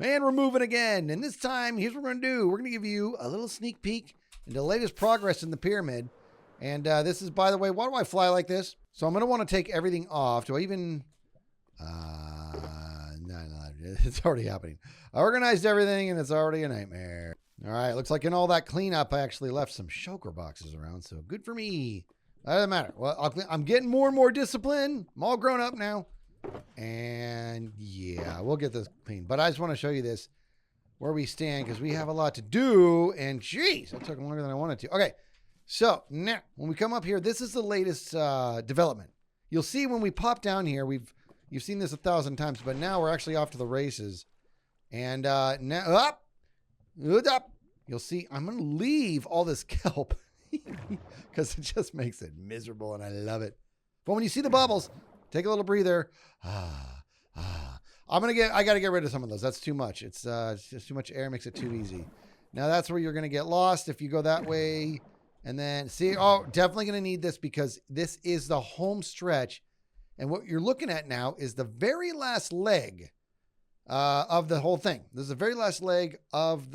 And we're moving again. And this time, here's what we're going to do. We're going to give you a little sneak peek into the latest progress in the pyramid. And this is, by the way, why do I fly like this? So I'm going to want to take everything off. Do I even... no, it's already happening. I organized everything, and it's already a nightmare. All right, looks like in all that cleanup, I actually left some shulker boxes around, so good for me. That doesn't matter. Well, I'm getting more and more disciplined. I'm all grown up now. And yeah, we'll get this clean. But I just want to show you this, where we stand, because we have a lot to do. And geez, that took longer than I wanted to. Okay, so now when we come up here, this is the latest development. You'll see when we pop down here, you've seen this 1,000 times, but now we're actually off to the races. And now up, you'll see I'm going to leave all this kelp because it just makes it miserable, and I love it. But when you see the bubbles, take a little breather. I got to get rid of some of those. That's too much. It's just too much air, makes it too easy. Now that's where you're going to get lost if you go that way. And then see, definitely going to need this because this is the home stretch. And what you're looking at now is the very last leg of the whole thing. This is the very last leg of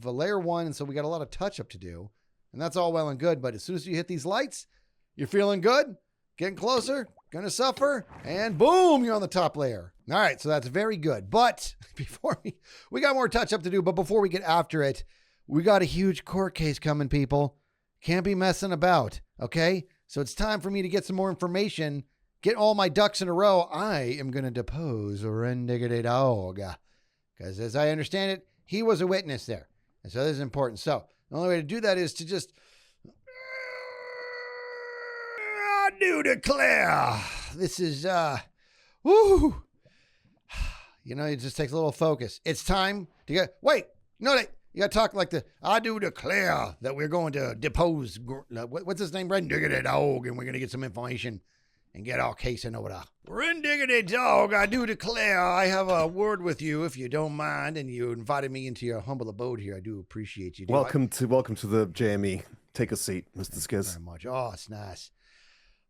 layer 1. And so we got a lot of touch up to do. And that's all well and good. But as soon as you hit these lights, you're feeling good, getting closer, going to suffer, and boom, you're on the top layer. All right, so that's very good. But before we got more touch up to do, but before we get after it, we got a huge court case coming, people. Can't be messing about, okay? So it's time for me to get some more information, get all my ducks in a row. I am going to depose Rendog, because as I understand it, he was a witness there. And so this is important. So the only way to do that is to just... I do declare. This is, woo. You know, it just takes a little focus. It's time to get... Wait, no, you got to talk like the... I do declare that we're going to depose... What's his name? Rendog, and we're going to get some information and get our case in order. Rendog, I do declare I have a word with you, if you don't mind, and you invited me into your humble abode here. I do appreciate you. Welcome to the JME. Take a seat, Mr. Skizz. Very much. Oh, it's nice.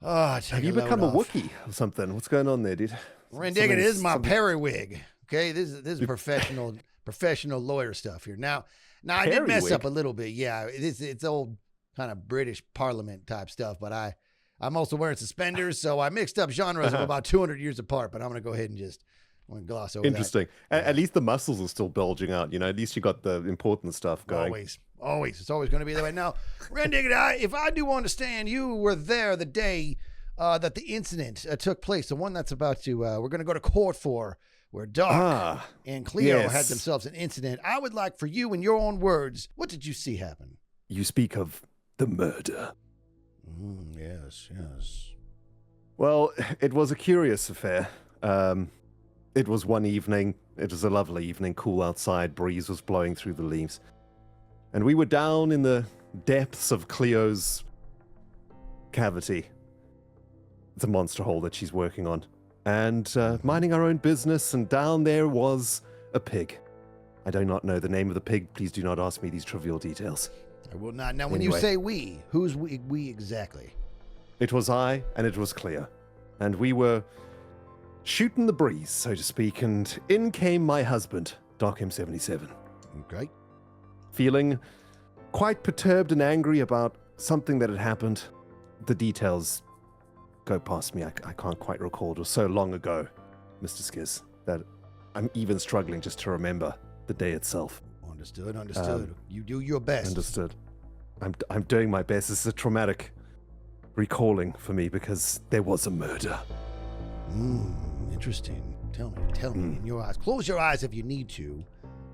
Oh, have you become a Wookiee or something? What's going on there, dude? Rendog, it is my periwig. Okay, this is professional lawyer stuff here. Now I did mess up a little bit. Yeah, it's old kind of British Parliament type stuff, but I'm also wearing suspenders, so I mixed up genres of about 200 years apart. But I'm going to go ahead and just gloss over Interesting. that. At least the muscles are still bulging out. You know, at least you got the important stuff going. Always. It's always going to be that way. Now, Rendog, if I do understand, you were there the day that the incident took place, the one that's about to, we're going to go to court for, where Doc and Cleo had themselves an incident. I would like for you, in your own words, what did you see happen? You speak of the murder. Yes. Well, it was a curious affair. It was one evening. It was a lovely evening, cool outside, breeze was blowing through the leaves. And we were down in the depths of Cleo's cavity. It's a monster hole that she's working on. And minding our own business, and down there was a pig. I do not know the name of the pig. Please do not ask me these trivial details. I will not. Now, when you say we, who's we exactly? It was I, and it was Cleo. And we were shooting the breeze, so to speak, and in came my husband, Dark M77. Okay. Feeling quite perturbed and angry about something that had happened. The details go past me. I can't quite recall. It was so long ago, Mr. Skizz, that I'm even struggling just to remember the day itself. Understood. You do your best. Understood. I'm doing my best. This is a traumatic recalling for me because there was a murder. Interesting. Tell me in your eyes. Close your eyes if you need to.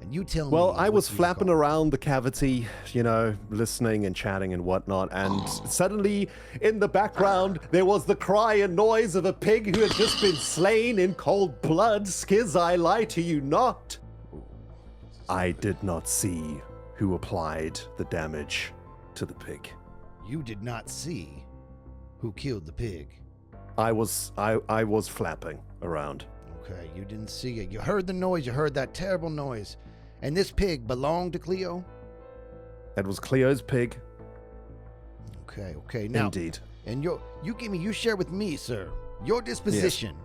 And you tell me. Well, I was flapping around the cavity, you know, listening and chatting and whatnot, and suddenly, in the background, there was the cry and noise of a pig who had just been slain in cold blood. Skizz, I lie to you not. I did not see who applied the damage to the pig. You did not see who killed the pig? I was flapping around. Okay, you didn't see it. You heard the noise. You heard that terrible noise. And this pig belonged to Cleo? It was Cleo's pig. Okay. Now, indeed. And you share with me, sir, your disposition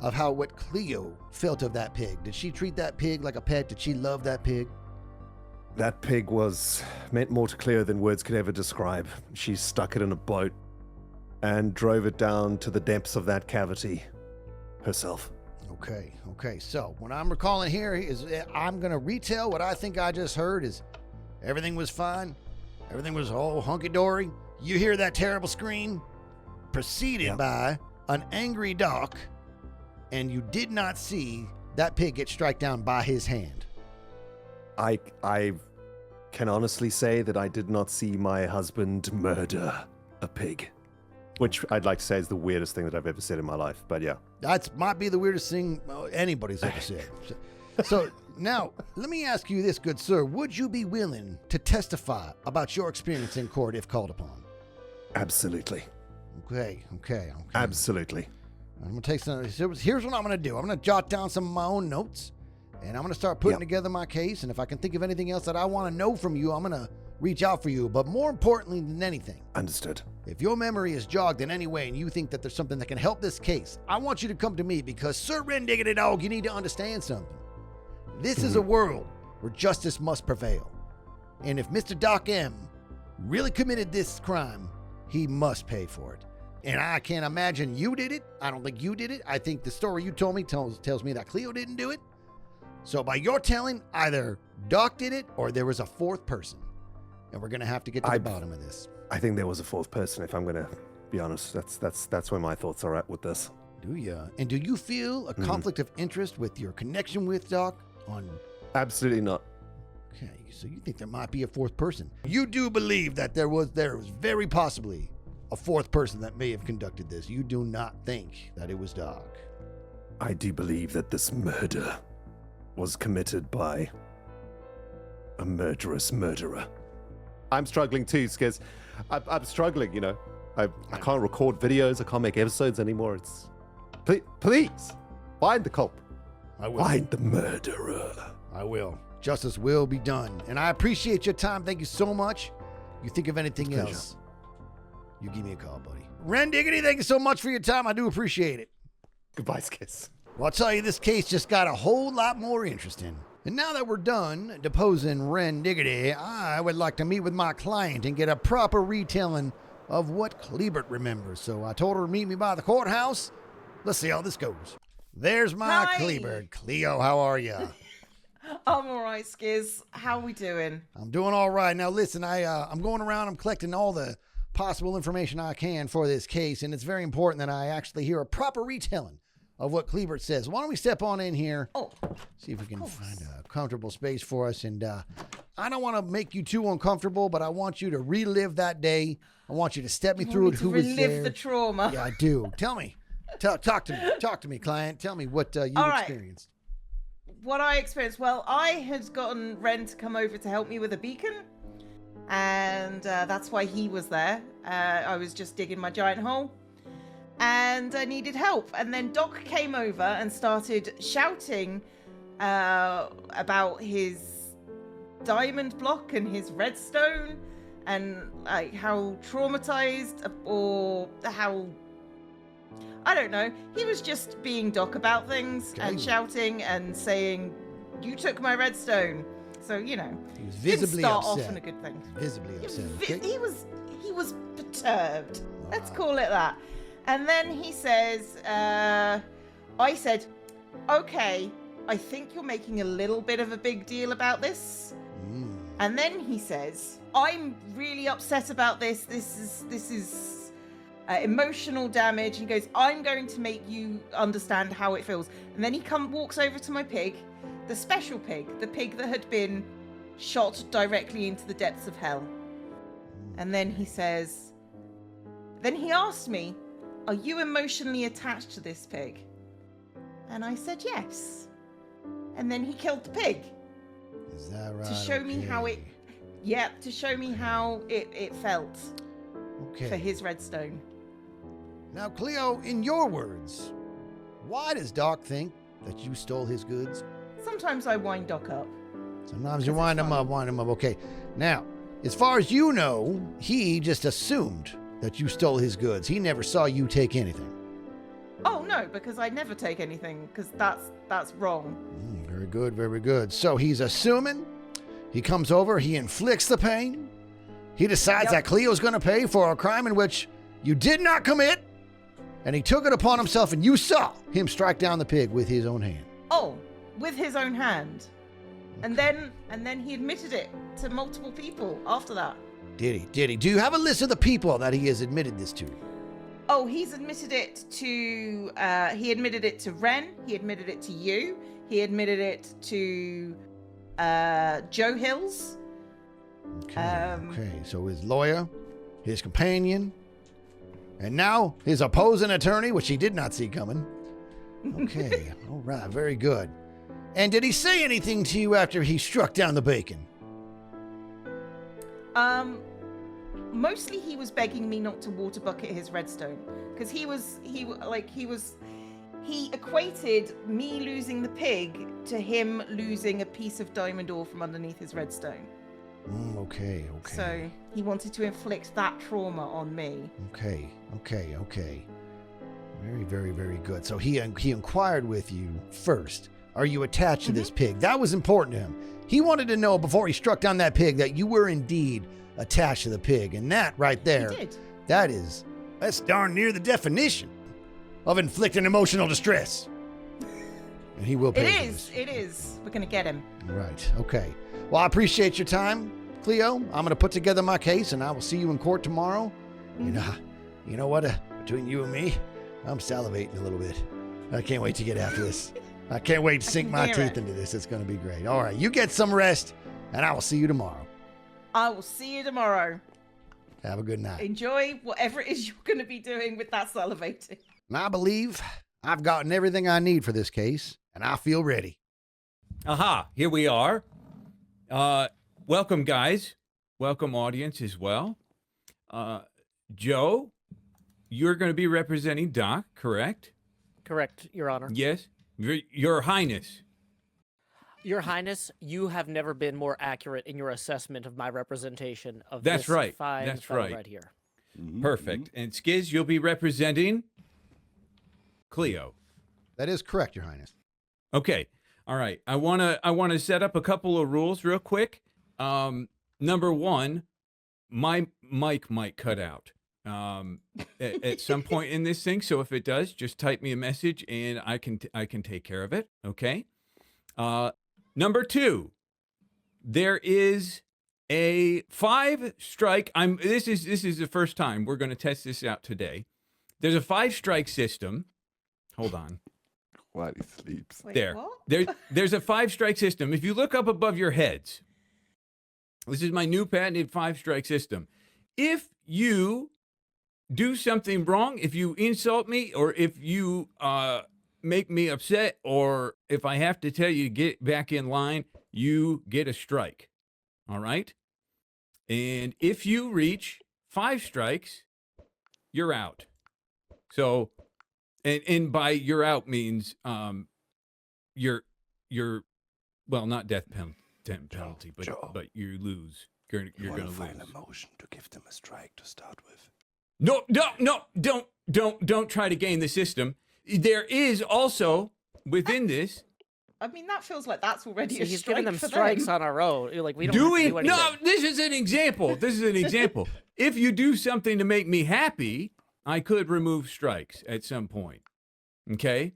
of how what Cleo felt of that pig. Did she treat that pig like a pet? Did she love that pig? That pig meant more to Cleo than words could ever describe. She stuck it in a boat and drove it down to the depths of that cavity herself. Okay. So what I'm recalling here is I'm going to retell what I think I just heard is everything was fine. Everything was all hunky-dory. You hear that terrible scream preceded by an angry Doc, and you did not see that pig get struck down by his hand. I can honestly say that I did not see my husband murder a pig, which I'd like to say is the weirdest thing that I've ever said in my life. But yeah, that might be the weirdest thing anybody's ever said. So now, let me ask you this, good sir. Would you be willing to testify about your experience in court if called upon? Absolutely. Okay. Absolutely. I'm going to take some. Here's what I'm going to do. I'm going to jot down some of my own notes, and I'm going to start putting together my case. And if I can think of anything else that I want to know from you, I'm going to reach out for you. But more importantly than anything, understood. If your memory is jogged in any way and you think that there's something that can help this case, I want you to come to me because, Sir Rendiggity Dog, you need to understand something. This is a world where justice must prevail. And if Mr. Doc M really committed this crime, he must pay for it. And I can't imagine you did it. I don't think you did it. I think the story you told me tells me that Cleo didn't do it. So by your telling, either Doc did it or there was a fourth person. And we're going to have to get to the bottom of this. I think there was a fourth person, if I'm going to be honest. That's where my thoughts are at with this. Do you? And do you feel a conflict of interest with your connection with Doc? Absolutely not. Okay, so you think there might be a fourth person. You do believe that there was very possibly a fourth person that may have conducted this. You do not think that it was Doc. I do believe that this murder was committed by a murderous murderer. I'm struggling too, Skizz. I'm struggling, you know. I can't record videos. I can't make episodes anymore. It's please find the culprit. I will. Find the murderer. I will. Justice will be done. And I appreciate your time. Thank you so much. You think of anything else, you give me a call, buddy. Rendiggity, thank you so much for your time. I do appreciate it. Goodbye, Skizz. Well, I'll tell you, this case just got a whole lot more interesting. And now that we're done deposing Rendiggity, I would like to meet with my client and get a proper retelling of what Clebert remembers. So I told her to meet me by the courthouse. Let's see how this goes. There's my Clebert. Cleo, how are you? I'm all right, Skizz. How are we doing? I'm doing all right. Now, listen, I'm going around. I'm collecting all the possible information I can for this case, and it's very important that I actually hear a proper retelling of what Clebert says. Why don't we step on in here? Oh, see if we can find a comfortable space for us. And I don't want to make you too uncomfortable, but I want you to relive that day. I want you to step me through it. Who was there? Relive the trauma. Yeah, I do. Tell me. Talk to me. Talk to me, client. Tell me what you experienced. What I experienced? Well, I had gotten Ren to come over to help me with a beacon. And that's why he was there. I was just digging my giant hole. And I needed help. And then Doc came over and started shouting about his diamond block and his redstone. And like how traumatized or how... I don't know. He was just being Doc about things and shouting and saying, "You took my redstone." So, you know, he was visibly didn't start upset. off on a good thing. Visibly upset. Okay? He was perturbed. Let's call it that. And then he says, I said, "Okay, I think you're making a little bit of a big deal about this." And then he says, "I'm really upset about this. This is emotional damage." He goes, "I'm going to make you understand how it feels." And then he walks over to my pig, the special pig, the pig that had been shot directly into the depths of hell. And then he says, then he asked me, "Are you emotionally attached to this pig?" And I said, "Yes." And then he killed the pig. Is that right? To show me how it, to show me how it felt for his redstone. Now, Cleo, in your words, why does Doc think that you stole his goods? Sometimes I wind Doc up. Sometimes you wind him up. Okay. Now, as far as you know, he just assumed that you stole his goods. He never saw you take anything. Oh no, because I never take anything, because that's wrong. Very good, very good. So he's assuming, he comes over, he inflicts the pain, he decides that Cleo's going to pay for a crime in which you did not commit, and he took it upon himself, and you saw him strike down the pig with his own hand. Oh, with his own hand. And then he admitted it to multiple people after that. Did he? Do you have a list of the people that he has admitted this to? Oh, he's admitted it to, he admitted it to Ren, he admitted it to you, he admitted it to Joe Hills. Okay, so his lawyer, his companion, and now his opposing attorney, which he did not see coming. Okay, all right, very good. And did he say anything to you after he struck down the bacon? Mostly he was begging me not to water bucket his redstone, because he equated me losing the pig to him losing a piece of diamond ore from underneath his redstone. Okay. So he wanted to inflict that trauma on me. Okay. Very, very, very good. So he inquired with you first. Are you attached to this pig? That was important to him. He wanted to know before he struck down that pig that you were indeed attached to the pig. And that right there, He did. that's darn near the definition of inflicting emotional distress. And he will pay for this. It is. We're going to get him. Right. Okay. Well, I appreciate your time, Cleo. I'm going to put together my case, and I will see you in court tomorrow. You know what? Between you and me, I'm salivating a little bit. I can't wait to get after this. I can't wait to sink my teeth into this. It's going to be great. All right. You get some rest, and I will see you tomorrow. I will see you tomorrow. Have a good night. Enjoy whatever it is you're going to be doing with that salivating. And I believe I've gotten everything I need for this case, and I feel ready. Aha, here we are. Welcome, guys. Welcome, audience, as well. Joe, you're going to be representing Doc, correct? Correct, Your Honor. Yes. Your Highness. Your Highness, you have never been more accurate in your assessment of my representation of That's this right. fine That's fellow right. right here. Perfect. And Skizz, you'll be representing Cleo. That is correct, Your Highness. Okay. All right. I wanna set up a couple of rules real quick. Number one, my mic might cut out at some point in this thing. So if it does, just type me a message and I can take care of it. Okay. Number two, there is a 5-strike. This is the first time we're going to test this out today. There's a 5-strike system. Hold on. While he sleeps. Wait, There. what? There's a 5-strike system. If you look up above your heads, this is my new patented 5-strike system. If you do something wrong, if you insult me, or if you make me upset, or if I have to tell you to get back in line, you get a strike. All right? And if you reach 5 strikes, you're out. So, and by you're out means you're well, not death penalty, but you lose. You're going to lose. Find a motion to give them a strike to start with. No, don't try to game the system. There is also within this. I mean, that feels like that's already See, a he's strike giving them for strikes them. on our own. Like we don't have to do anything. No, this is an example. If you do something to make me happy, I could remove strikes at some point. Okay?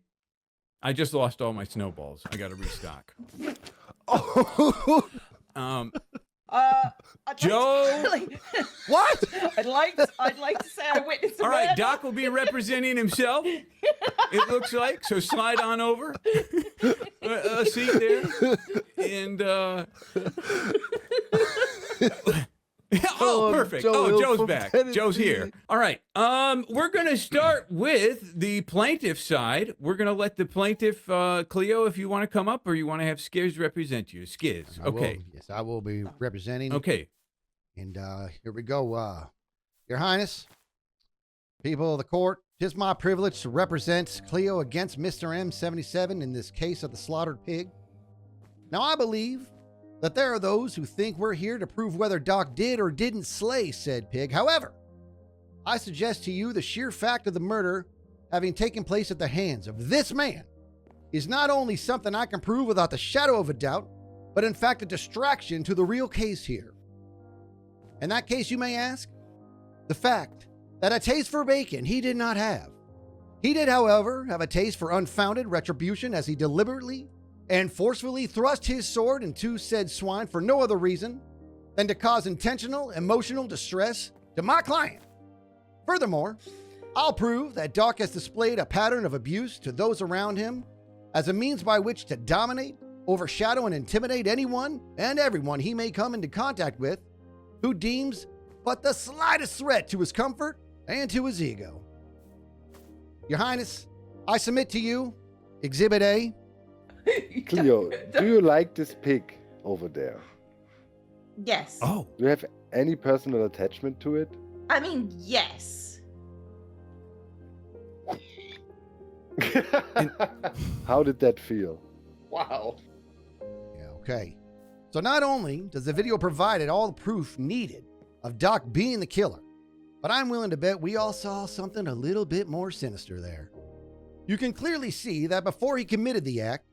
I just lost all my snowballs. I got to restock. Joe, What? I'd like to say I witnessed a all right, murder. Doc will be representing himself. It looks like. So slide on over. A seat there. And oh, perfect. Joe's back. Joe's here. All right. We're gonna start with the plaintiff side. We're gonna let the plaintiff, Cleo, if you want to come up, or you want to have Skizz represent you. Skizz. Okay. Yes, I will be representing. Okay. And here we go. Your Highness, people of the court, it is my privilege to represent Cleo against Mr. M77 in this case of the slaughtered pig. Now, I believe that there are those who think we're here to prove whether Doc did or didn't slay said pig. However, I suggest to you the sheer fact of the murder having taken place at the hands of this man is not only something I can prove without the shadow of a doubt, but in fact a distraction to the real case here. And that case, you may ask? The fact that a taste for bacon he did not have. He did, however, have a taste for unfounded retribution as he deliberately and forcefully thrust his sword into said swine for no other reason than to cause intentional emotional distress to my client. Furthermore, I'll prove that Doc has displayed a pattern of abuse to those around him as a means by which to dominate, overshadow, and intimidate anyone and everyone he may come into contact with who deems but the slightest threat to his comfort and to his ego. Your Highness, I submit to you Exhibit A. Cleo, do you like this pig over there? Yes. Oh, Do you have any personal attachment to it? I mean, yes. How did that feel? Wow. Yeah, okay. So not only does the video provide all the proof needed of Doc being the killer, but I'm willing to bet we all saw something a little bit more sinister there. You can clearly see that before he committed the act,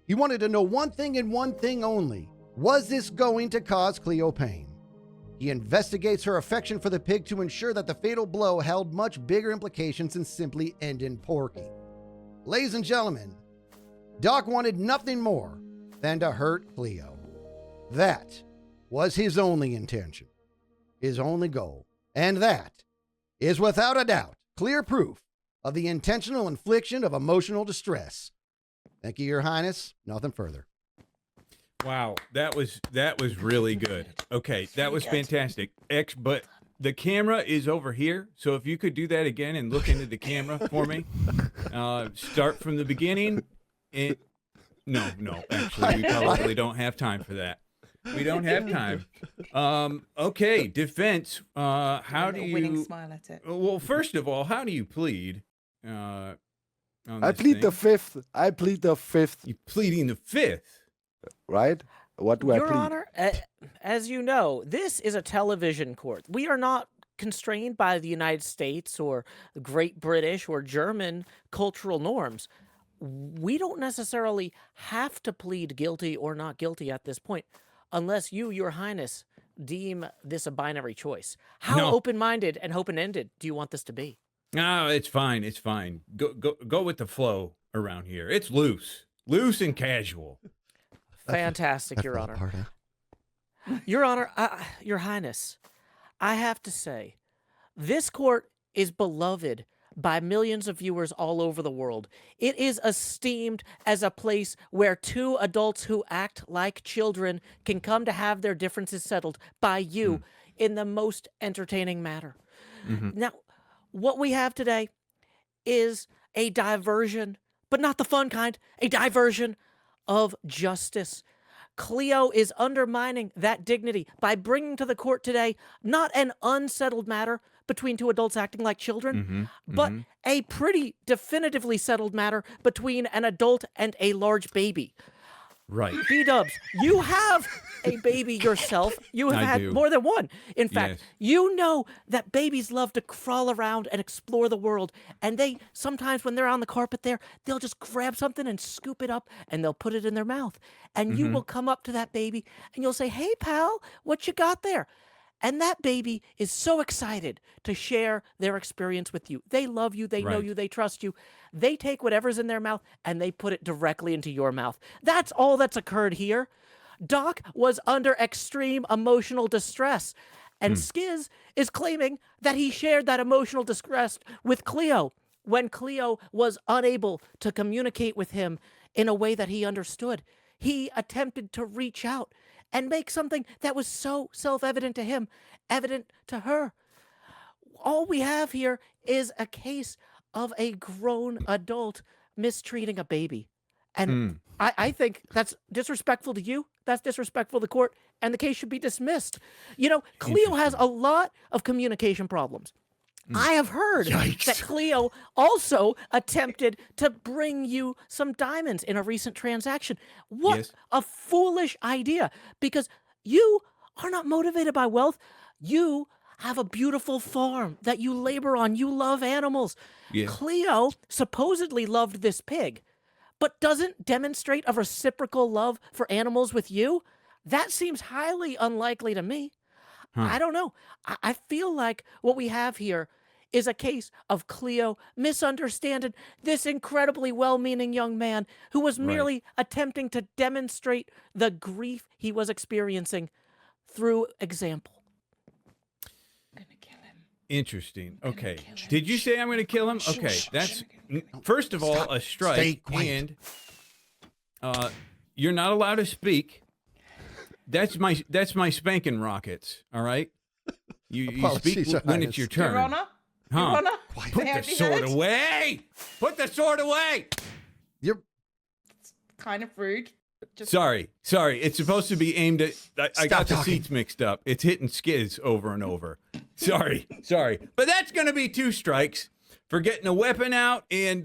he wanted to know one thing and one thing only. Was this going to cause Cleo pain? He investigates her affection for the pig to ensure that the fatal blow held much bigger implications than simply ending Porky. Ladies and gentlemen, Doc wanted nothing more than to hurt Cleo. That was his only intention, his only goal, and that is without a doubt clear proof of the intentional infliction of emotional distress. Thank you, Your Highness. Nothing further. wow. That was really good. Okay, that was fantastic. But the camera is over here, so if you could do that again and look into the camera for me. Start from the beginning. No, actually, we probably don't have time for that. We don't have time. Okay, defense. How do Winning you? smile at it. Well, first of all, how do you plead? On I this plead thing? the fifth. I plead the fifth. You pleading the fifth? Right? What do I Your plead? Honor, as you know, this is a television court. We are not constrained by the United States or Great British or German cultural norms. We don't necessarily have to plead guilty or not guilty at this point, unless you, Your Highness, deem this a binary choice. How No. open-minded and open-ended do you want this to be? No, it's fine. It's fine. Go with the flow around here. It's loose and casual. Fantastic, Your Honor. Your Honor, Your Highness, I have to say, this court is beloved by millions of viewers all over the world. It is esteemed as a place where two adults who act like children can come to have their differences settled by you in the most entertaining manner. Now, what we have today is a diversion, but not the fun kind, a diversion of justice. Cleo is undermining that dignity by bringing to the court today not an unsettled matter between two adults acting like children, but a pretty definitively settled matter between an adult and a large baby. Right. Bdubs, you have a baby yourself. You have I had do. more than one. In fact, Yes. you know that babies love to crawl around and explore the world. And they sometimes, when they're on the carpet there, they'll just grab something and scoop it up and they'll put it in their mouth. And you will come up to that baby and you'll say, "Hey, pal, what you got there?" And that baby is so excited to share their experience with you. They love you. They know Right. you. They trust you. They take whatever's in their mouth and they put it directly into your mouth. That's all that's occurred here. Doc was under extreme emotional distress. And Skizz is claiming that he shared that emotional distress with Cleo when Cleo was unable to communicate with him in a way that he understood. He attempted to reach out and make something that was so self-evident to him evident to her. All we have here is a case of a grown adult mistreating a baby. And I think that's disrespectful to you. That's disrespectful to the court. And the case should be dismissed. You know, Cleo has a lot of communication problems. I have heard that Cleo also attempted to bring you some diamonds in a recent transaction. What Yes. a foolish idea, because you are not motivated by wealth. You have a beautiful farm that you labor on. You love animals. Yeah. Cleo supposedly loved this pig, but doesn't demonstrate a reciprocal love for animals with you. That seems highly unlikely to me. I don't know. I feel like what we have here is a case of Cleo misunderstanding this incredibly well-meaning young man who was merely attempting to demonstrate the grief he was experiencing through example. I'm gonna kill him. Interesting. Okay. kill him. Did you say I'm going to kill him? Okay. That's first of all Stop. a Stay strike, quiet. and you're not allowed to speak. That's my spanking rockets. All right. You speak Apologies, Your when Highness. it's your turn. Your Honor? Huh. Your Honor? Put May I the be sword heard? away. Put the sword away. You're Kind of rude. But just Sorry. It's supposed to be aimed at. I Stop got the talking. seats mixed up. It's hitting Skizz over and over. Sorry. But that's going to be 2 strikes for getting a weapon out and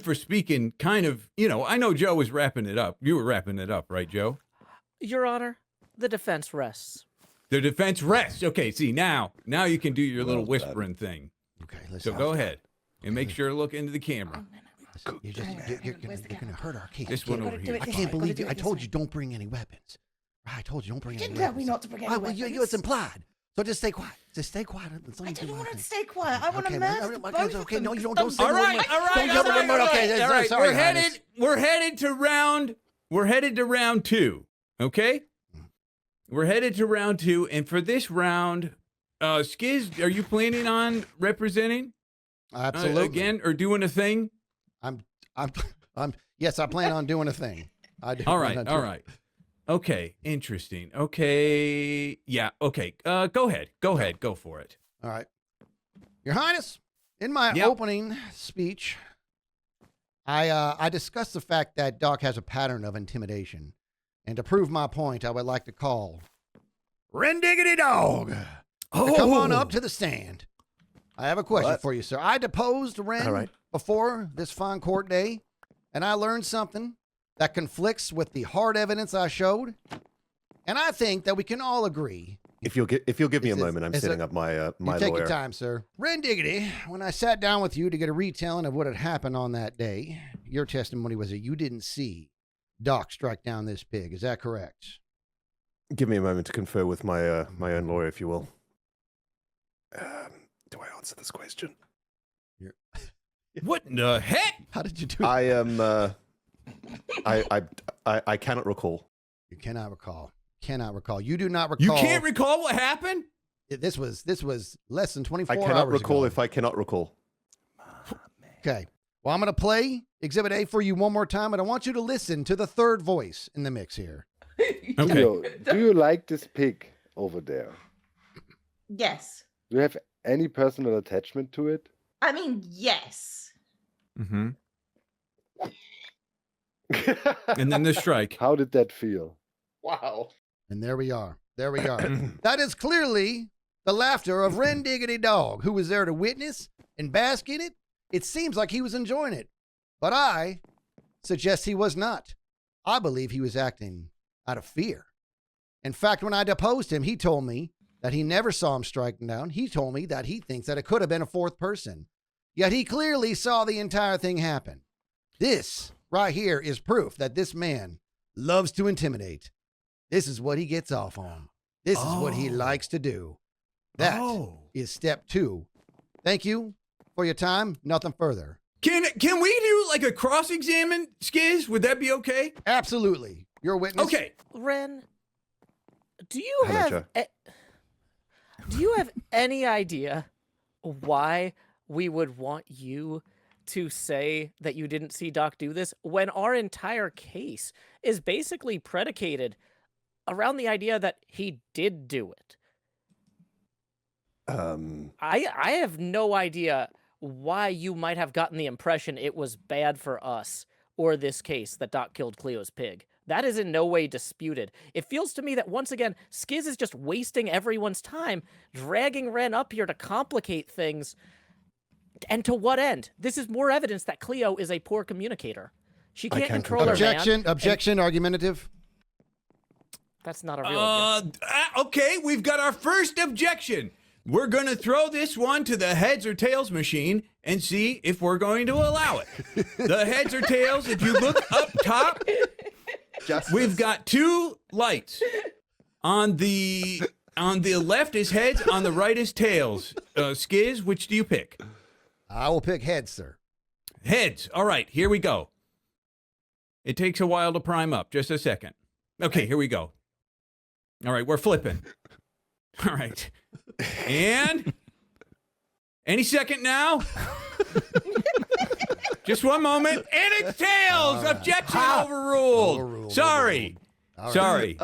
for speaking kind of. I know Joe was wrapping it up. You were wrapping it up, right, Joe? Your Honor, the defense rests. The defense rests. Okay. See now you can do your little Well done. whispering thing. okay. Listen. So go ahead and make sure to look into the camera. You're gonna hurt our case. This one You over can't- here. I can't believe you. I told you don't bring any weapons. I told you don't bring any didn't weapons. tell me not to bring any Well, it's weapons. implied. So just stay quiet. Just stay quiet. Let's I only do don't one want to thing. stay quiet. I want to murder both of okay, them. no, you don't. Thumbs Don't say up. the word. Don't yell the word murder. Okay, all right. sorry, We're Highness. headed to round 2. Okay. We're headed to round 2, and for this round, Skizz, are you planning on representing Absolutely. again or doing a thing? Yes, I plan on doing a thing. I do. All plan right, on all doing- right. Okay, interesting. Okay, yeah. Okay, go ahead. Go for it. All right. Your Highness, in my Yep. opening speech, I discussed the fact that Doc has a pattern of intimidation. And to prove my point, I would like to call Rendiggity Dog to come on up to the stand. I have a question What? for you, sir. I deposed Ren All right. before this fine court day, and I learned something that conflicts with the hard evidence I showed. And I think that we can all agree. If you'll give me a Is it- moment, I'm is setting it- up my my You take lawyer. your time, sir. Rendiggity, when I sat down with you to get a retelling of what had happened on that day, your testimony was that you didn't see Doc strike down this pig. Is that correct? Give me a moment to confer with my my own lawyer, if you will. Do I answer this question? What in the heck? How did you do it? I am. I cannot recall. You cannot recall. Cannot recall. You do not You recall. can't recall what happened? This was less than 24 I hours cannot recall ago. if I cannot recall. Okay. Well, I'm going to play Exhibit A for you one more time, but I want you to listen to the third voice in the mix here. Okay. Cleo, do you like this pig over there? Yes. Do you have any personal attachment to it? I mean, yes. Mm-hmm. And then the strike. How did that feel? Wow. And there we are. There we are. That is clearly the laughter of Rendiggity Dog, who was there to witness and bask in it. It seems like he was enjoying it, but I suggest he was not. I believe he was acting out of fear. In fact, when I deposed him, he told me that he never saw him striking down. He told me that he thinks that it could have been a fourth person. Yet he clearly saw the entire thing happen. This right here is proof that this man loves to intimidate. This is what he gets off on. This is what he Oh. likes to do. That is step 2. Thank you for your time. Nothing further. Can we do like a cross-examine, Skizz? Would that be okay? Absolutely. You're a witness. Okay. Ren, do you Hello, have Joe. do you have any idea why we would want you to say that you didn't see Doc do this when our entire case is basically predicated around the idea that he did do it? I have no idea why you might have gotten the impression it was bad for us or this case that Doc killed Cleo's pig. That is in no way disputed. It feels to me that once again, Skizz is just wasting everyone's time, dragging Ren up here to complicate things. And to what end? This is more evidence that Cleo is a poor communicator. She can't can control her man. Objection, argumentative. That's not a real Okay, we've got our first objection. We're going to throw this one to the heads or tails machine and see if we're going to allow it. The heads or tails, if you look up top, we've got 2 lights. On the left is heads, on the right is tails. Skizz, which do you pick? I will pick heads, sir. Heads. All right, here we go. It takes a while to prime up. Just a second. Okay, here we go. All right, we're flipping. All right. And any second now. Just one moment. And it's tails. Objection overruled. Overruled. Sorry. All right. Sorry.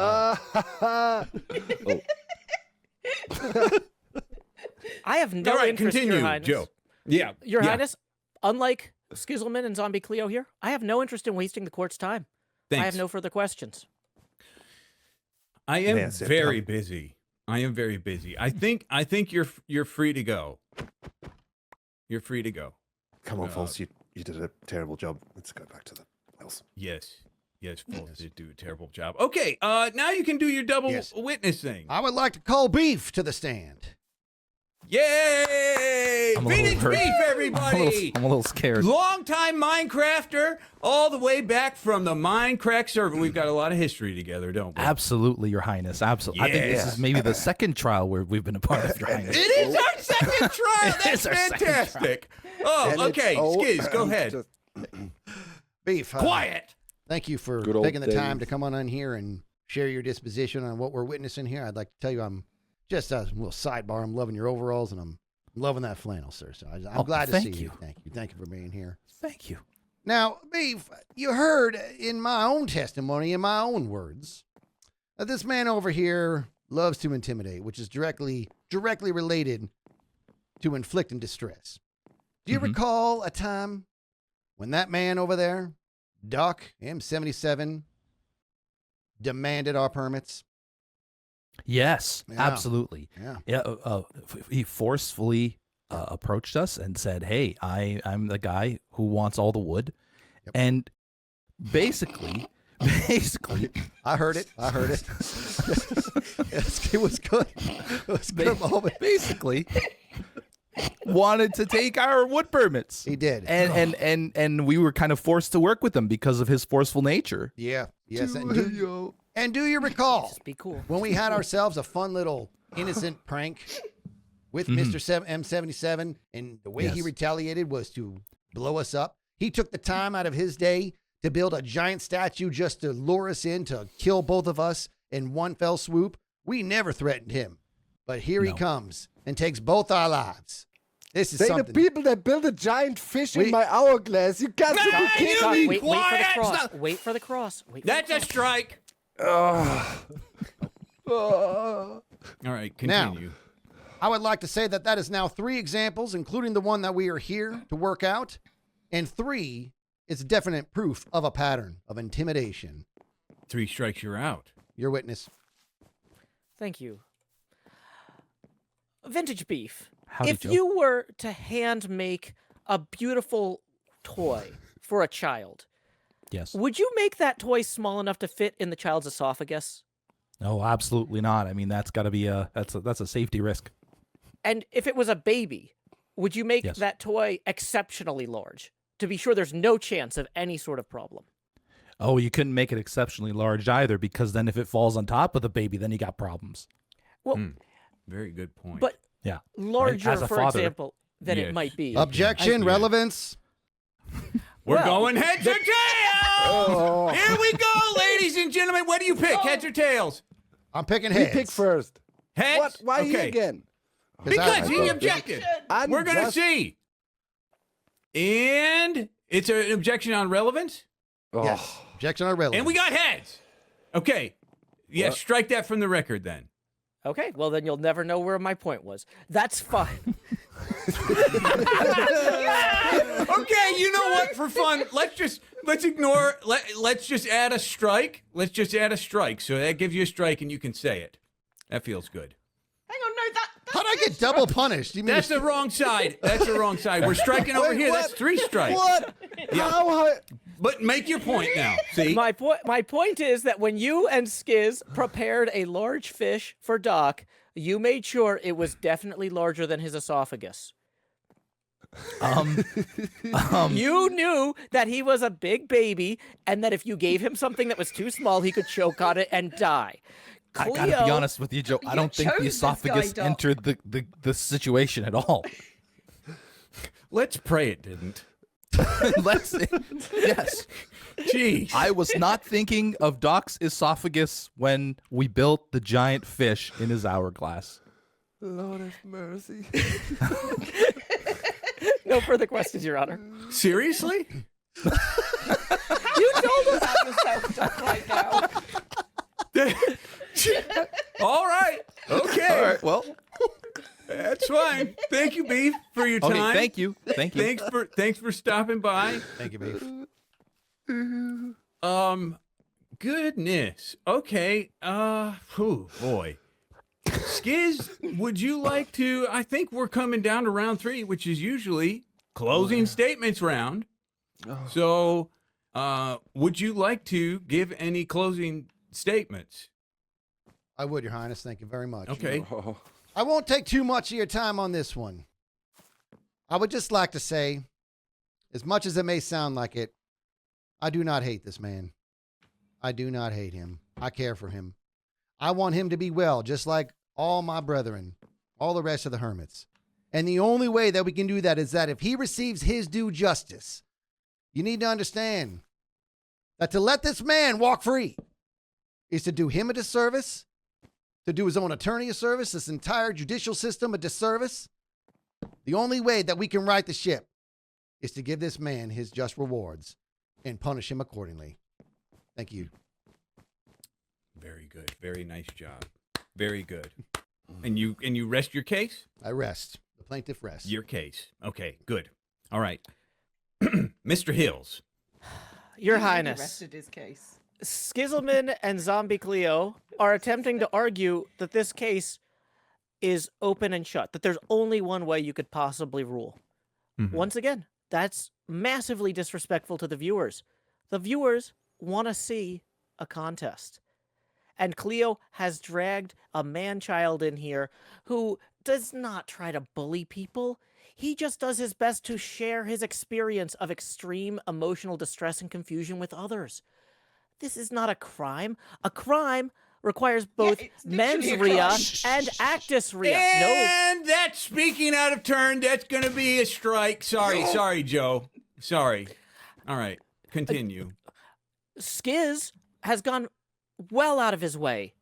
I have no All right, interest, continue, Your Highness. Joe. Yeah. Your yeah. Highness, unlike SKIZZLEMAN and Zombie Cleo here, I have no interest in wasting the court's time. Thanks. I have no further questions. I am Yes, very busy. I am very busy. I think you're free to go. You're free to go. Come on, False. You did a terrible job. Let's go back to the wells. Yes. Yes, False did do a terrible job. Okay, now you can do your double Yes. witness thing. I would like to call Beef to the stand. Yay! I'm a little Vintage hurt. Beef, everybody! I'm a little scared. Longtime Minecrafter, all the way back from the Minecraft server. We've got a lot of history together, don't we? Absolutely, Your Highness. Absolutely. I think this Yes. is maybe the second trial where we've been a part of, Your Highness. It is our second trial. It That's is our second fantastic. Oh, And it's okay. all- Skizz, go ahead. Just- Beef. Quiet. Thank you for Good old taking the time days. to come on in here and share your disposition on what we're witnessing here. I'd like to tell you I'm just a little sidebar. I'm loving your overalls and I'm loving that flannel, sir. So I'm Oh, glad to thank see you. you. Thank you. Thank you for being here. Thank you. Now, Beef, you heard in my own testimony, in my own words, that this man over here loves to intimidate, which is directly related to inflicting distress. Do you Mhm. recall a time when that man over there, Doc M77, demanded our permits? Yes, Yeah. absolutely. Yeah. Yeah, he forcefully approached us and said, "Hey, I'm the guy who wants all the wood," Yep. and basically, I heard it. Yes, it was good. It was a good moment. basically wanted to take our wood permits, He did. and we were kind of forced to work with him because of his forceful nature. Yeah. Yes. And do you recall Just be cool. when we had ourselves a fun little innocent prank with Mr. M77, and the way he Yes. retaliated was to blow us up? He took the time out of his day to build a giant statue just to lure us in to kill both of us in one fell swoop. We never threatened him, but here he No. comes and takes both our lives. This is They something. the people that built a giant fish We- in my hourglass. You got to be Ah, kidding you me. be Wait for the quiet. cross. Stop. Wait for the cross. Wait for That's the a cross. strike. Oh. All right, continue. I would like to say that that is now 3 examples, including the one that we are here to work out. And 3 is definite proof of a pattern of intimidation. 3 strikes, you're out. Your witness. Thank you. Vintage Beef. Howdy, If Joe. you were to hand make a beautiful toy for a child, Yes. would you make that toy small enough to fit in the child's esophagus? No, absolutely not. I mean, that's got to be that's a safety risk. And if it was a baby, would you make Yes. that toy exceptionally large to be sure there's no chance of any sort of problem? Oh, you couldn't make it exceptionally large either, because then if it falls on top of the baby, then you got problems. Well, Very good point. but Yeah. larger, As a for father. example, than Yes. it might be. Objection, Yeah. relevance. we're well, going heads or tails. Here we go, ladies and gentlemen. What do you pick, heads or tails? I'm picking We heads. pick first. Heads. What? Why he okay. again? Because he I- objected. I'm We're gonna just- see. And it's an objection on relevance. Yes. Oh. Objection or relevance. And we got heads. Okay. Yeah, strike that from the record then. Okay, well then you'll never know where my point was. That's fine. Okay, you know what? For fun, let's just add a strike. Let's just add a strike. So that gives you a strike and you can say it. That feels good. Hang on, no, that I get double punished? You mean That's the wrong side. That's the wrong side. We're striking over Wait, here. what? That's 3 strikes. What? Yeah. How? But make your point now. See? My point is that when you and Skizz prepared a large fish for Doc, you made sure it was definitely larger than his esophagus. You knew that he was a big baby, and that if you gave him something that was too small, he could choke on it and die. I gotta be honest with you, Joe. I don't think chose the this guy, esophagus Doc. entered the situation at all. Let's pray it didn't. Yes. Jeez. I was not thinking of Doc's esophagus when we built the giant fish in his hourglass. Lord have mercy. No further questions, Your Honor. Seriously? You told us how to self-talk right now. All right. Okay. All right. Well, That's fine. Thank you, Beef, for your time. okay. Thank you. Thank you. Thanks for stopping by. Thank you, Beef. Goodness. Okay. Boy. Skizz, would you like to? I think we're coming down to round 3, which is usually closing statements round. So, would you like to give any closing statements? I would, Your Highness. Thank you very much. Okay. I won't take too much of your time on this one. I would just like to say, as much as it may sound like it, I do not hate this man. I do not hate him. I care for him. I want him to be well, just like all my brethren, all the rest of the hermits. And the only way that we can do that is that if he receives his due justice, you need to understand that to let this man walk free is to do him a disservice, to do his own attorney a service, this entire judicial system a disservice. The only way that we can right the ship is to give this man his just rewards and punish him accordingly. Thank you. Very good. Very nice job. Very good. And you rest your case? I rest. The plaintiff rests. Your case. Okay, good. All right. Mr. Hills. Your He Highness, rested his case. SKIZZLEMAN and Zombie Cleo are attempting to argue that this case is open and shut, that there's only one way you could possibly rule. Mhm. Once again, that's massively disrespectful to the viewers. The viewers want to see a contest. And Cleo has dragged a man-child in here who does not try to bully people. He just does his best to share his experience of extreme emotional distress and confusion with others. This is not a crime. A crime requires both it's mens literally a rea crime. and actus rea. No, And that's speaking out of turn. That's going to be a strike. Sorry, Joe. Sorry. All right. Continue. Skizz has gone well out of his way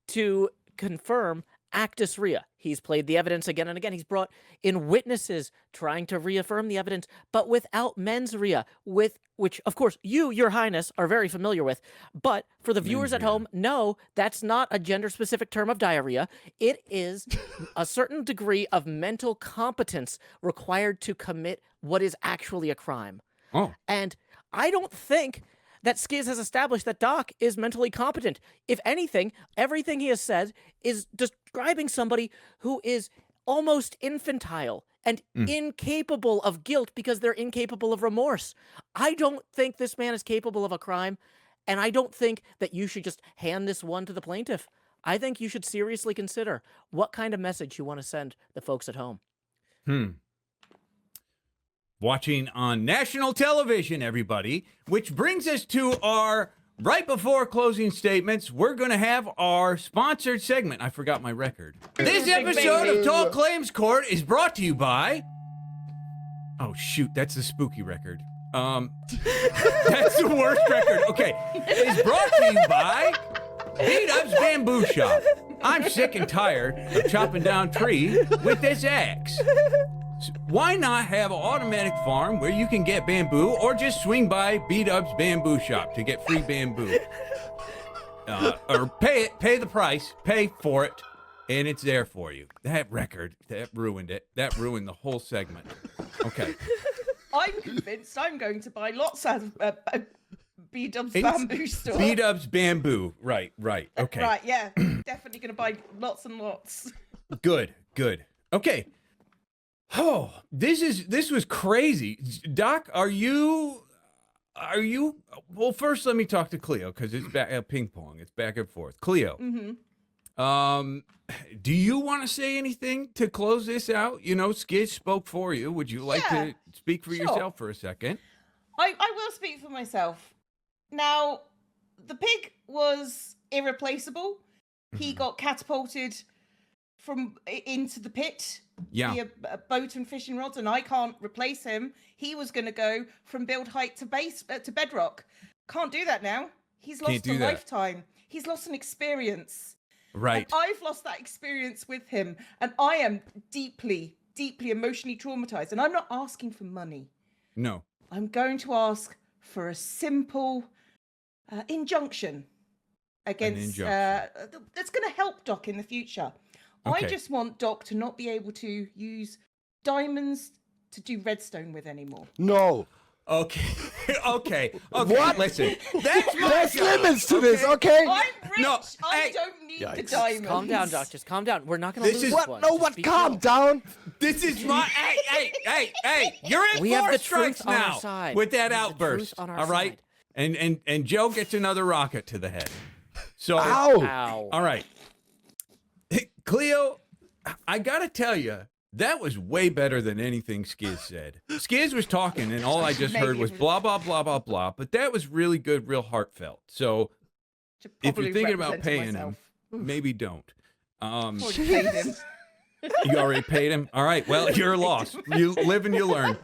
to confirm actus rea. He's played the evidence again and again. He's brought in witnesses trying to reaffirm the evidence, but without mens rea, which, of course, Your Highness, are very familiar with. But for the viewers at home, no, that's not a gender-specific term of diarrhea. It is a certain degree of mental competence required to commit what is actually a crime. Oh. And I don't think that Skizz has established that Doc is mentally competent. If anything, everything he has said is describing somebody who is almost infantile and incapable of guilt because they're incapable of remorse. I don't think this man is capable of a crime, and I don't think that you should just hand this one to the plaintiff. I think you should seriously consider what kind of message you want to send the folks at home. Watching on national television, everybody, which brings us to our right before closing statements. We're going to have our sponsored segment. I forgot my record. This episode of Tall Claims Court is brought to you by... Oh, shoot, that's the spooky record. That's the worst record. Okay. It's brought to you by Bdubs Bamboo Shop. I'm sick and tired of chopping down trees with this axe. Why not have an automatic farm where you can get bamboo, or just swing by Bdubs Bamboo Shop to get free bamboo? Or pay the price, pay for it, and it's there for you. That record, that ruined it. That ruined the whole segment. Okay. I'm convinced I'm going to buy lots out of Bdubs Bamboo store. Bdubs Bamboo. Right. Okay. Right, yeah. Definitely going to buy lots and lots. Good. Good. Okay. Oh, this was crazy. Doc, are you well, first let me talk to Cleo because it's back ping pong. It's back and forth. Cleo. Do you want to say anything to close this out? You know, Skizz spoke for you. Would you like to speak for yourself for a second? I will speak for myself. Now, the pig was irreplaceable. He got catapulted into the pit via a boat and fishing rods, and I can't replace him. He was going to go from build height to bedrock. Can't do that now. He's lost a lifetime. He's lost an experience. Right. And I've lost that experience with him, and I am deeply, deeply emotionally traumatized. And I'm not asking for money. No. I'm going to ask for a simple injunction against that's going to help Doc in the future. Okay. I just want Doc to not be able to use diamonds to do redstone with anymore. No. Okay. Okay. What? Listen. That's my There's job, limits to this, okay? I'm rich. No, I don't need the Yikes. diamonds. Calm down, Doc. Just calm down. We're not going to This lose is- this What? one. No, Just what? be Calm chill. down. This is my hey, you're at We 4 have the strikes truth on our now side. with that We have the truth outburst. on our All right? side. And Joe gets another rocket to the head. So Ow. Ow. all right. Cleo, I gotta tell you, that was way better than anything Skizz said. Skizz was talking, and all I just heard was blah, blah, blah, blah, blah. But that was really good, real heartfelt. So Should if probably you're thinking about represent paying myself. him, maybe don't. Already paid him. You already paid him? All right, well, you're lost. You live and you learn.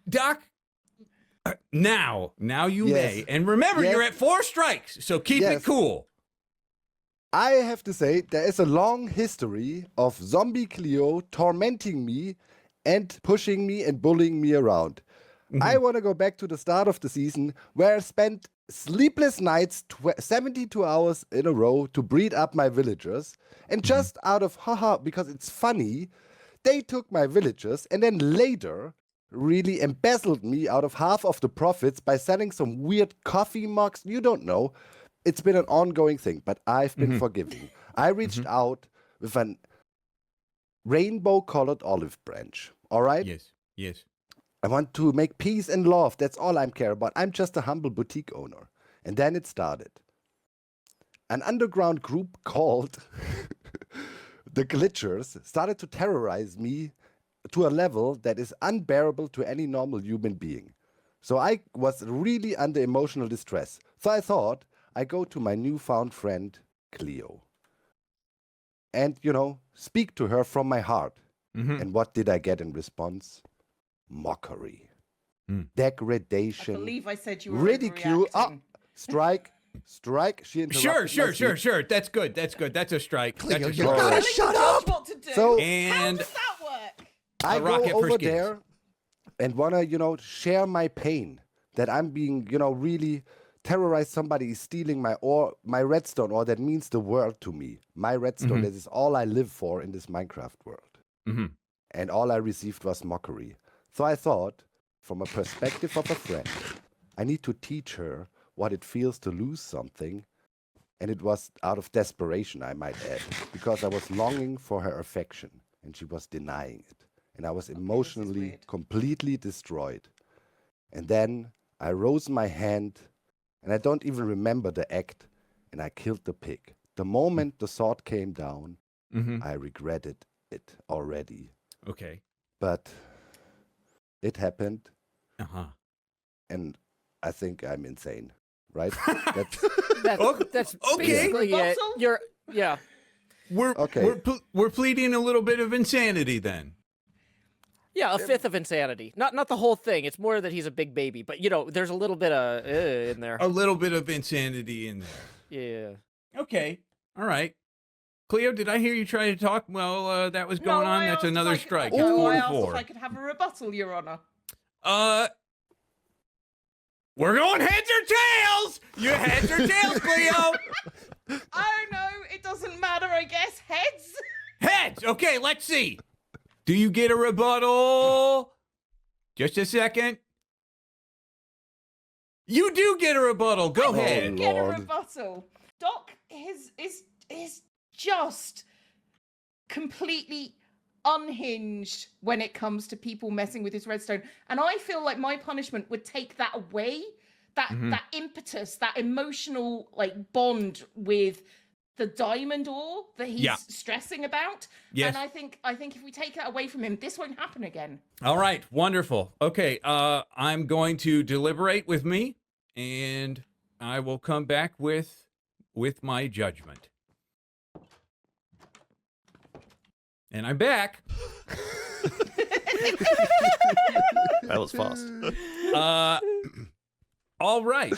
Doc, now you Yes. may. And remember, Yes. you're at 4 strikes, so keep it Yes. cool. I have to say, there is a long history of zombie Cleo tormenting me and pushing me and bullying me around. I want to go back to the start of the season where I spent sleepless nights, 72 hours in a row to breed up my villagers. And just out of haha, because it's funny, they took my villagers and then later really embezzled me out of half of the profits by selling some weird coffee mugs. You don't know. It's been an ongoing thing, but I've been forgiving. I reached out with an rainbow-colored olive branch, all right? Yes. I want to make peace and love. That's all I care about. I'm just a humble boutique owner. And then it started. An underground group called the Glitchers started to terrorize me to a level that is unbearable to any normal human being. So I was really under emotional distress. So I thought I go to my newfound friend, Cleo. And, speak to her from my heart. And what did I get in response? Mockery. Degradation. I believe I said you were ridicule. overreacting. Strike. She interrupted my speech. Sure. That's good. That's a strike. Cleo, That's a you strike. gotta Telling shut the up. judge what to do. So- How And does that work? I A go rocket for over Skizz. there and want to, share my pain that I'm being, really terrorized. Somebody is stealing my redstone, or that means the world to me. My redstone, that is all I live for in this Minecraft world. And all I received was mockery. So I thought, from a perspective of a friend, I need to teach her what it feels to lose something. And it was out of desperation, I might add, because I was longing for her affection and she was denying it. And I was emotionally weird. completely destroyed. And then I rose my hand, and I don't even remember the act, and I killed the pig. The moment the sword came down, I regretted it already. Okay. But it happened, Uh-huh. and I think I'm insane, right? That's, That's Okay. basically it. Rebuttal? Yeah. Okay. We're pleading a little bit of insanity then. Yeah, a fifth of insanity. Not the whole thing. It's more that he's a big baby, but there's a little bit of in there. A little bit of insanity in there. Yeah. Okay. All right. Cleo, did I hear you try to talk? Well, that was going on. I That's asked if another I could- strike. No, It's 4 I to asked if 4. I could have a rebuttal, Your Honor. We're going heads or tails. You heads or tails, Cleo? I don't know. It doesn't matter, I guess. Heads? Heads. Okay, let's see. Do you get a rebuttal? Just a second. You do get a rebuttal. Go ahead. Get a Lord. rebuttal. Doc is just completely unhinged when it comes to people messing with his redstone. And I feel like my punishment would take that away, that impetus, that emotional like bond with the diamond ore that he's stressing about. Yes. And I think if we take that away from him, this won't happen again. All right, wonderful. Okay, I'm going to deliberate with me, and I will come back with my judgment. And I'm back. That was fast. All right.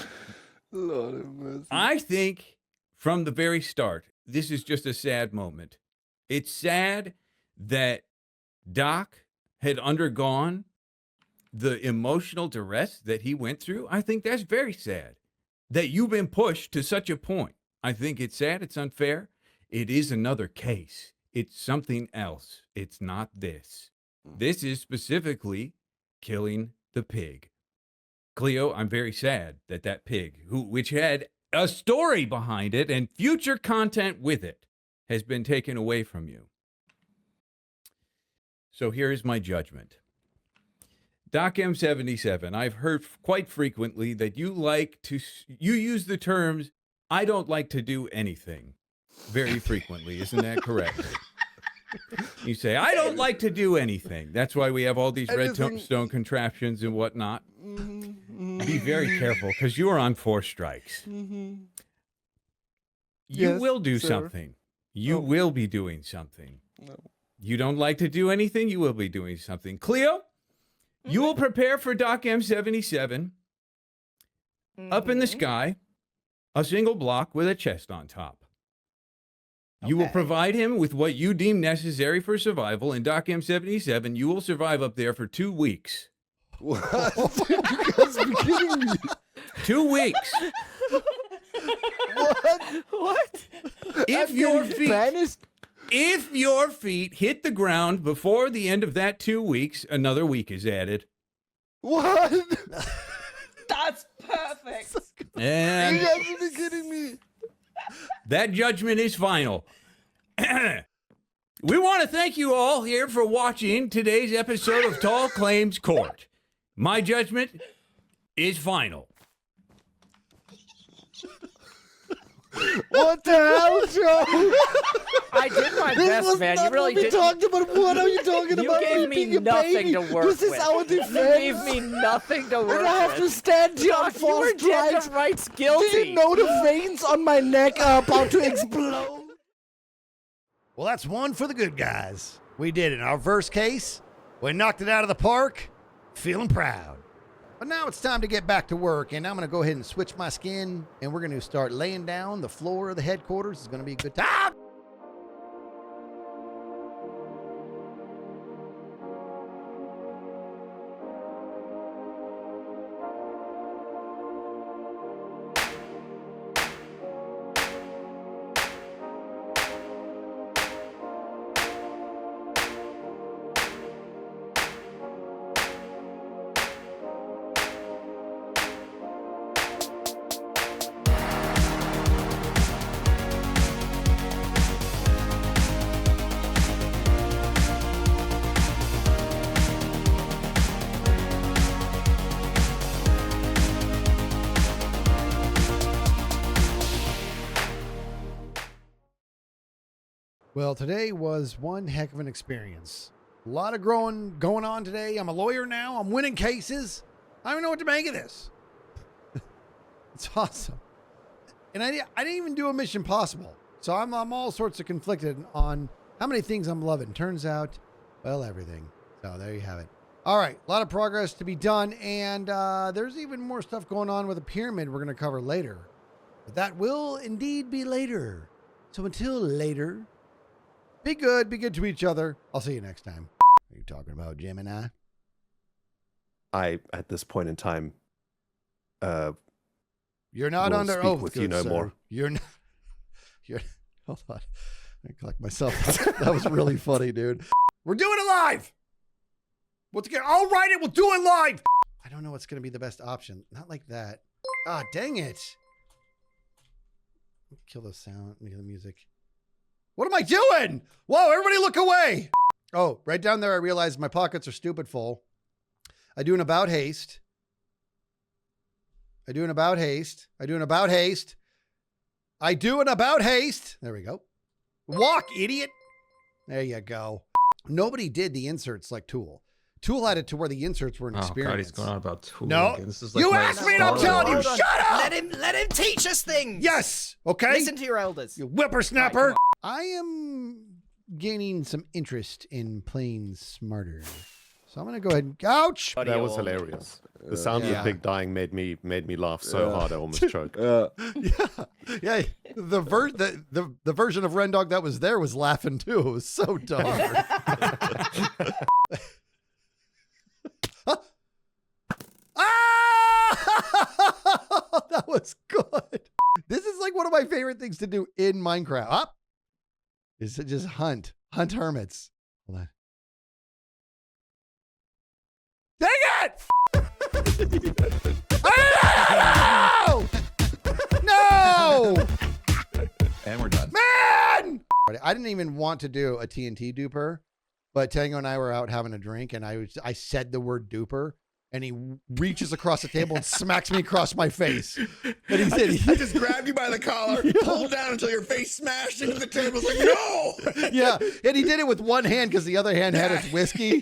Lord have mercy. I think from the very start, this is just a sad moment. It's sad that Doc had undergone the emotional duress that he went through. I think that's very sad that you've been pushed to such a point. I think it's sad. It's unfair. It is another case. It's something else. It's not this. This is specifically killing the pig. Cleo, I'm very sad that that pig, which had a story behind it and future content with it, has been taken away from you. So here's my judgment. Doc M77, I've heard quite frequently that you use the terms, I don't like to do anything, very frequently. Isn't that correct? You say, I don't like to do anything. That's why we have all these redstone contraptions and whatnot. Be very careful, because you are on 4 strikes. You Yes, will do sir. something. You will be doing something. No. You don't like to do anything, you will be doing something. Cleo, you will prepare for Doc M77 up in the sky, a single block with a chest on top. You will provide him with what you deem necessary for survival. In Doc M77, you will survive up there for 2 weeks. What? You guys be kidding me. 2 weeks. What? If I'm your getting feet, banished? if your feet hit the ground before the end of that 2 weeks, another week is added. What? That's perfect. You And guys be kidding me. that judgment is final. We want to thank you all here for watching today's episode of Tall Claims Court. My judgment is final. What the hell, Joe? I did my This best, was man. not You really what we did. talked about. What are you talking You about? gave me being a nothing baby? to work This is with. our You defense. gave me nothing to work And I have to with. stand here on Doc, you were 4 dead strikes. to rights Do guilty. you know the veins on my neck are about to explode? Well, that's one for the good guys. We did it. In our first case, we knocked it out of the park, feeling proud. But now it's time to get back to work, and I'm going to go ahead and switch my skin, and we're going to start laying down the floor of the headquarters. It's going to be a good time. Well, today was one heck of an experience. A lot of going on today. I'm a lawyer now. I'm winning cases. I don't know what to make of this. It's awesome. And I didn't even do a Mission Possible. So I'm all sorts of conflicted on how many things I'm loving. Turns out, well, everything. So there you have it. All right, a lot of progress to be done. And there's even more stuff going on with the pyramid we're going to cover later. But that will indeed be later. So until later, be good to each other. I'll see you next time. Are you talking about Gemini? I, at this point in time, You're not will under speak oath, with you good no sir. more. You're not. You're. Hold on. I collect myself. That was really funny, dude. We're doing it live. What's going? I'll write it. We'll do it live. I don't know what's going to be the best option. Not like that. Ah, dang it. Kill the sound. Kill the music. What am I doing? Whoa, everybody look away. Oh, right down there, I realized my pockets are stupid full. I do an about haste. I do an about haste. I do an about haste. I do an about haste. There we go. Walk, idiot. There you go. Nobody did the inserts like Tool. Tool had it to where the inserts were an experience. God, he's going on about Tool. No, again. This is like you my asked me and I'm Star telling you, Wars. shut up! Let him teach us things. Yes, okay? Listen to your elders. You whippersnapper. I am gaining some interest in playing smarter. So I'm going to go ahead and... Ouch! That was hilarious. The sound of the pig dying made me laugh so hard I almost choked. Yeah. The version of Rendog that was there was laughing too. It was so dumb. That was good. This is like one of my favorite things to do in Minecraft. Is to just hunt hermits. Hold on. Dang it! Oh! No! And we're done. Man! I didn't even want to do a TNT duper, but Tango and I were out having a drink, and I said the word duper, and he reaches across the table and smacks me across my face. And he said, I just grabbed you by the collar, pulled down until your face smashed into the table. I was like, no! Yeah, and he did it with one hand because the other hand had his whiskey.